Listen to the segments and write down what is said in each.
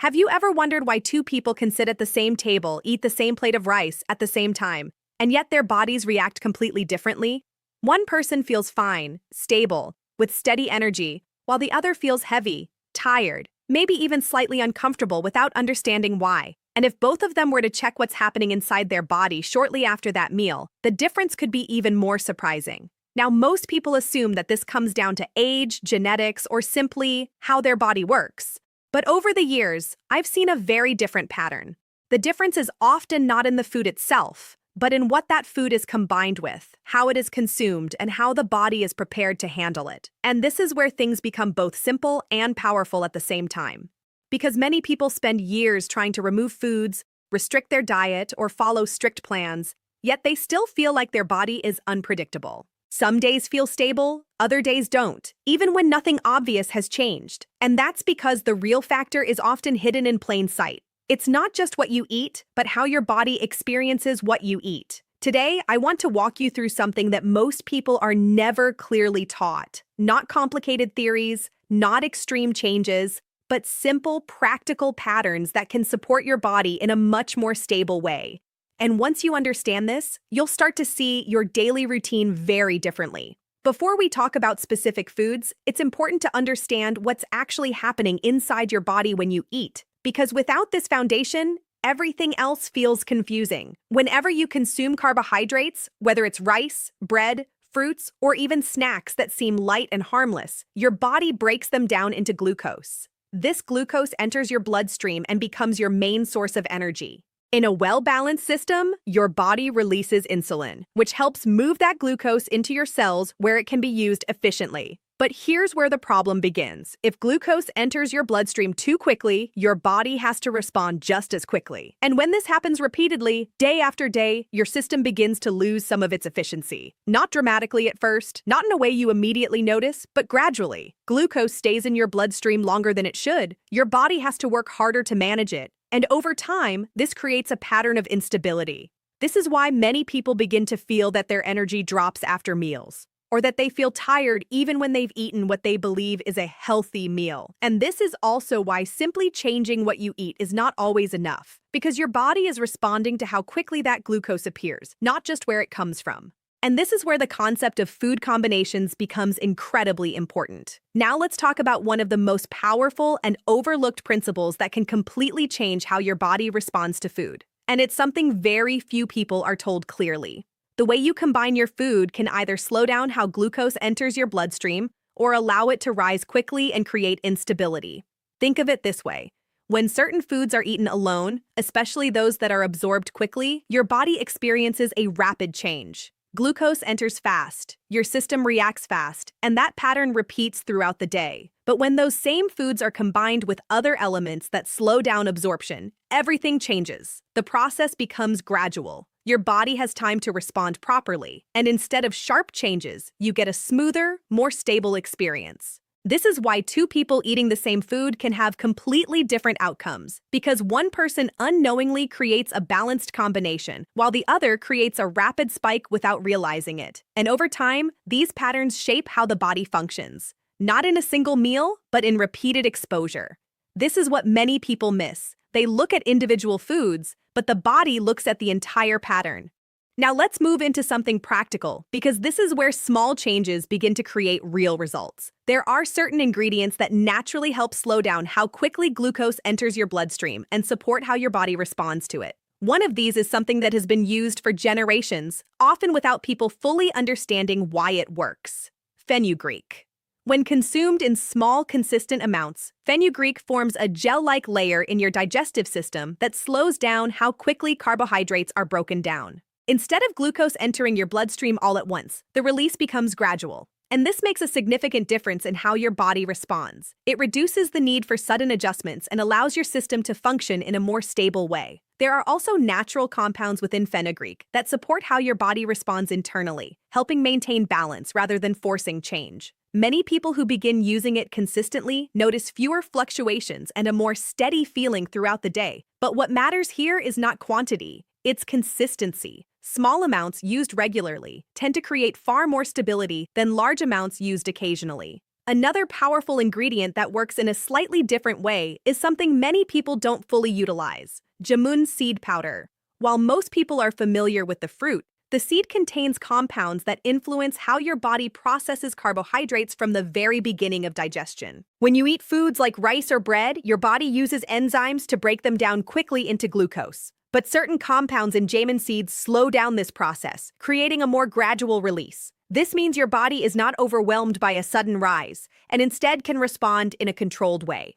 Have you ever wondered why two people can sit at the same table, eat the same plate of rice at the same time, and yet their bodies react completely differently? One person feels fine, stable, with steady energy, while the other feels heavy, tired, maybe even slightly uncomfortable without understanding why. And if both of them were to check what's happening inside their body shortly after that meal, the difference could be even more surprising. Now, most people assume that this comes down to age, genetics, or simply how their body works. But over the years, I've seen a very different pattern. The difference is often not in the food itself, but in what that food is combined with, how it is consumed, and how the body is prepared to handle it. And this is where things become both simple and powerful at the same time. Because many people spend years trying to remove foods, restrict their diet, or follow strict plans, yet they still feel like their body is unpredictable. Some days feel stable, other days don't, even when nothing obvious has changed. And that's because the real factor is often hidden in plain sight. It's not just what you eat, but how your body experiences what you eat. Today, I want to walk you through something that most people are never clearly taught. Not complicated theories, not extreme changes, but simple, practical patterns that can support your body in a much more stable way. And once you understand this, you'll start to see your daily routine very differently. Before we talk about specific foods, it's important to understand what's actually happening inside your body when you eat. Because without this foundation, everything else feels confusing. Whenever you consume carbohydrates, whether it's rice, bread, fruits, or even snacks that seem light and harmless, your body breaks them down into glucose. This glucose enters your bloodstream and becomes your main source of energy. In a well-balanced system, your body releases insulin, which helps move that glucose into your cells where it can be used efficiently. But here's where the problem begins. If glucose enters your bloodstream too quickly, your body has to respond just as quickly. And when this happens repeatedly, day after day, your system begins to lose some of its efficiency. Not dramatically at first, not in a way you immediately notice, but gradually. Glucose stays in your bloodstream longer than it should. Your body has to work harder to manage it. And over time, this creates a pattern of instability. This is why many people begin to feel that their energy drops after meals, or that they feel tired even when they've eaten what they believe is a healthy meal. And this is also why simply changing what you eat is not always enough, because your body is responding to how quickly that glucose appears, not just where it comes from. And this is where the concept of food combinations becomes incredibly important. Now let's talk about one of the most powerful and overlooked principles that can completely change how your body responds to food. And it's something very few people are told clearly. The way you combine your food can either slow down how glucose enters your bloodstream or allow it to rise quickly and create instability. Think of it this way. When certain foods are eaten alone, especially those that are absorbed quickly, your body experiences a rapid change. Glucose enters fast, your system reacts fast, and that pattern repeats throughout the day. But when those same foods are combined with other elements that slow down absorption, everything changes. The process becomes gradual. Your body has time to respond properly, and instead of sharp changes, you get a smoother, more stable experience. This is why two people eating the same food can have completely different outcomes, because one person unknowingly creates a balanced combination, while the other creates a rapid spike without realizing it. And over time, these patterns shape how the body functions, not in a single meal, but in repeated exposure. This is what many people miss. They look at individual foods, but the body looks at the entire pattern. Now let's move into something practical, because this is where small changes begin to create real results. There are certain ingredients that naturally help slow down how quickly glucose enters your bloodstream and support how your body responds to it. One of these is something that has been used for generations, often without people fully understanding why it works: fenugreek. When consumed in small, consistent amounts, fenugreek forms a gel-like layer in your digestive system that slows down how quickly carbohydrates are broken down. Instead of glucose entering your bloodstream all at once, the release becomes gradual. And this makes a significant difference in how your body responds. It reduces the need for sudden adjustments and allows your system to function in a more stable way. There are also natural compounds within fenugreek that support how your body responds internally, helping maintain balance rather than forcing change. Many people who begin using it consistently notice fewer fluctuations and a more steady feeling throughout the day. But what matters here is not quantity, it's consistency. Small amounts used regularly tend to create far more stability than large amounts used occasionally. Another powerful ingredient that works in a slightly different way is something many people don't fully utilize: jamun seed powder. While most people are familiar with the fruit, the seed contains compounds that influence how your body processes carbohydrates from the very beginning of digestion. When you eat foods like rice or bread, your body uses enzymes to break them down quickly into glucose. But certain compounds in jamun seeds slow down this process, creating a more gradual release. This means your body is not overwhelmed by a sudden rise, and instead can respond in a controlled way.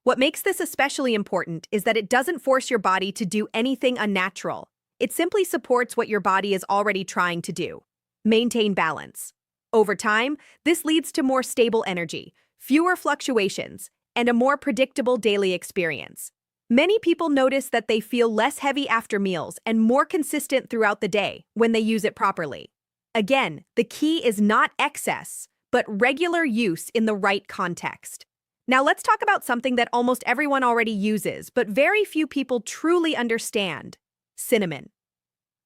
What makes this especially important is that it doesn't force your body to do anything unnatural. It simply supports what your body is already trying to do: maintain balance. Over time, this leads to more stable energy, fewer fluctuations, and a more predictable daily experience. Many people notice that they feel less heavy after meals and more consistent throughout the day when they use it properly. Again, the key is not excess, but regular use in the right context. Now let's talk about something that almost everyone already uses, but very few people truly understand: cinnamon.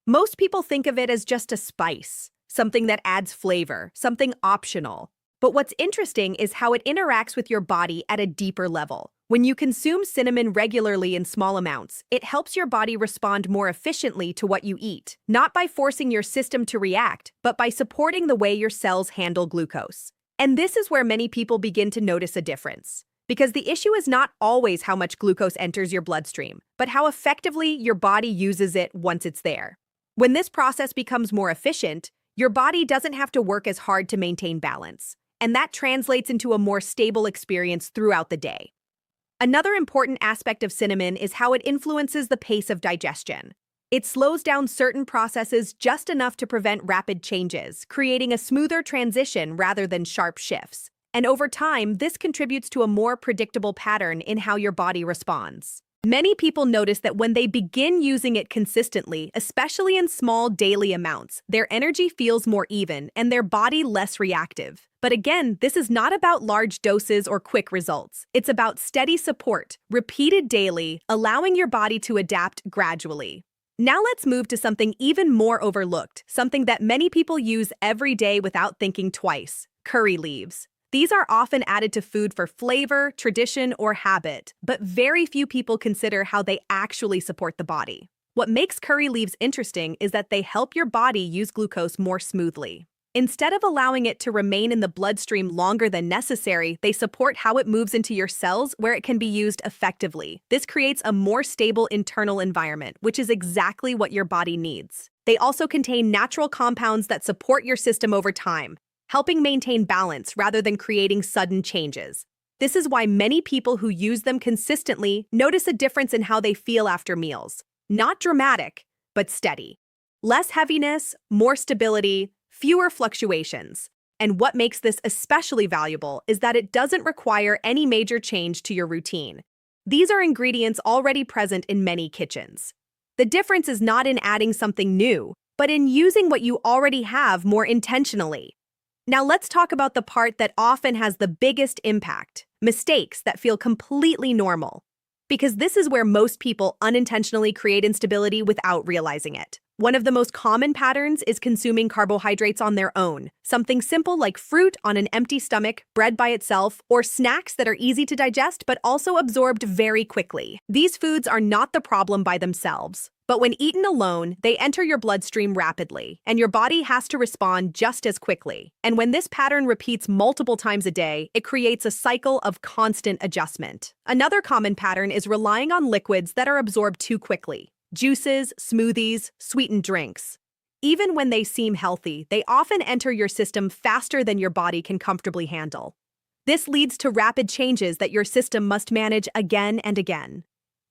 Most people think of it as just a spice, something that adds flavor, something optional. But what's interesting is how it interacts with your body at a deeper level. When you consume cinnamon regularly in small amounts, it helps your body respond more efficiently to what you eat, not by forcing your system to react, but by supporting the way your cells handle glucose. And this is where many people begin to notice a difference. Because the issue is not always how much glucose enters your bloodstream, but how effectively your body uses it once it's there. When this process becomes more efficient, your body doesn't have to work as hard to maintain balance, and that translates into a more stable experience throughout the day. Another important aspect of cinnamon is how it influences the pace of digestion. It slows down certain processes just enough to prevent rapid changes, creating a smoother transition rather than sharp shifts. And over time, this contributes to a more predictable pattern in how your body responds. Many people notice that when they begin using it consistently, especially in small daily amounts, their energy feels more even and their body less reactive. But again, this is not about large doses or quick results. It's about steady support, repeated daily, allowing your body to adapt gradually. Now let's move to something even more overlooked, something that many people use every day without thinking twice: curry leaves. These are often added to food for flavor, tradition, or habit, but very few people consider how they actually support the body. What makes curry leaves interesting is that they help your body use glucose more smoothly. Instead of allowing it to remain in the bloodstream longer than necessary, they support how it moves into your cells where it can be used effectively. This creates a more stable internal environment, which is exactly what your body needs. They also contain natural compounds that support your system over time, helping maintain balance rather than creating sudden changes. This is why many people who use them consistently notice a difference in how they feel after meals. Not dramatic, but steady. Less heaviness, more stability, fewer fluctuations. And what makes this especially valuable is that it doesn't require any major change to your routine. These are ingredients already present in many kitchens. The difference is not in adding something new, but in using what you already have more intentionally. Now let's talk about the part that often has the biggest impact: mistakes that feel completely normal. Because this is where most people unintentionally create instability without realizing it. One of the most common patterns is consuming carbohydrates on their own, something simple like fruit on an empty stomach, bread by itself, or snacks that are easy to digest but also absorbed very quickly. These foods are not the problem by themselves, but when eaten alone, they enter your bloodstream rapidly, and your body has to respond just as quickly. And when this pattern repeats multiple times a day, it creates a cycle of constant adjustment. Another common pattern is relying on liquids that are absorbed too quickly: juices, smoothies, sweetened drinks. Even when they seem healthy, they often enter your system faster than your body can comfortably handle. This leads to rapid changes that your system must manage again and again.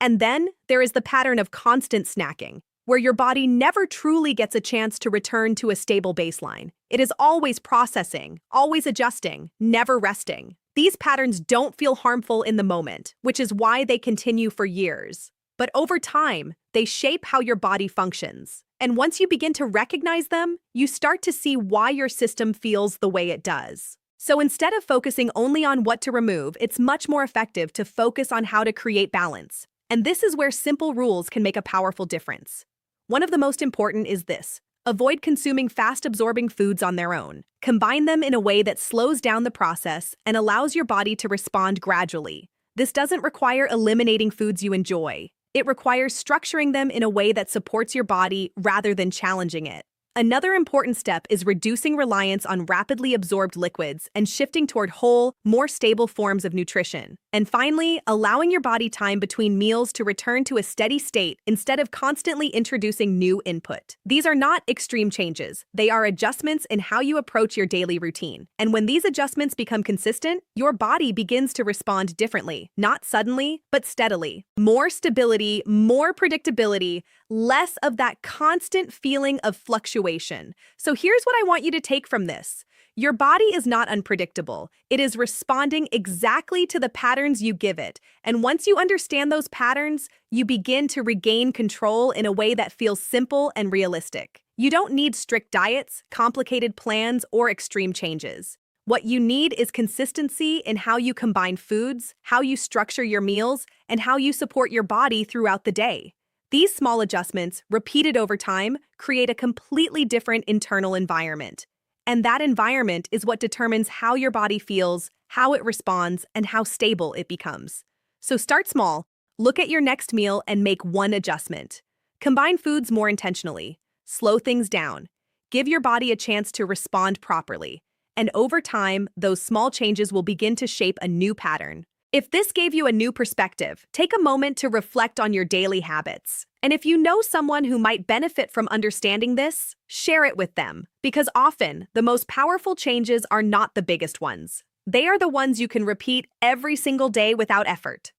And then there is the pattern of constant snacking, where your body never truly gets a chance to return to a stable baseline. It is always processing, always adjusting, never resting. These patterns don't feel harmful in the moment, which is why they continue for years. But over time, they shape how your body functions. And once you begin to recognize them, you start to see why your system feels the way it does. So instead of focusing only on what to remove, it's much more effective to focus on how to create balance. And this is where simple rules can make a powerful difference. One of the most important is this: Avoid consuming fast-absorbing foods on their own. Combine them in a way that slows down the process and allows your body to respond gradually. This doesn't require eliminating foods you enjoy. It requires structuring them in a way that supports your body rather than challenging it. Another important step is reducing reliance on rapidly absorbed liquids and shifting toward whole, more stable forms of nutrition. And finally, allowing your body time between meals to return to a steady state instead of constantly introducing new input. These are not extreme changes. They are adjustments in how you approach your daily routine. And when these adjustments become consistent, your body begins to respond differently, not suddenly, but steadily. More stability, more predictability, less of that constant feeling of fluctuation. So here's what I want you to take from this. Your body is not unpredictable. It is responding exactly to the patterns you give it. And once you understand those patterns, you begin to regain control in a way that feels simple and realistic. You don't need strict diets, complicated plans, or extreme changes. What you need is consistency in how you combine foods, how you structure your meals, and how you support your body throughout the day. These small adjustments, repeated over time, create a completely different internal environment. And that environment is what determines how your body feels, how it responds, and how stable it becomes. So start small, look at your next meal and make one adjustment. Combine foods more intentionally, slow things down, give your body a chance to respond properly. And over time, those small changes will begin to shape a new pattern. If this gave you a new perspective, take a moment to reflect on your daily habits. And if you know someone who might benefit from understanding this, share it with them. Because often, the most powerful changes are not the biggest ones. They are the ones you can repeat every single day without effort.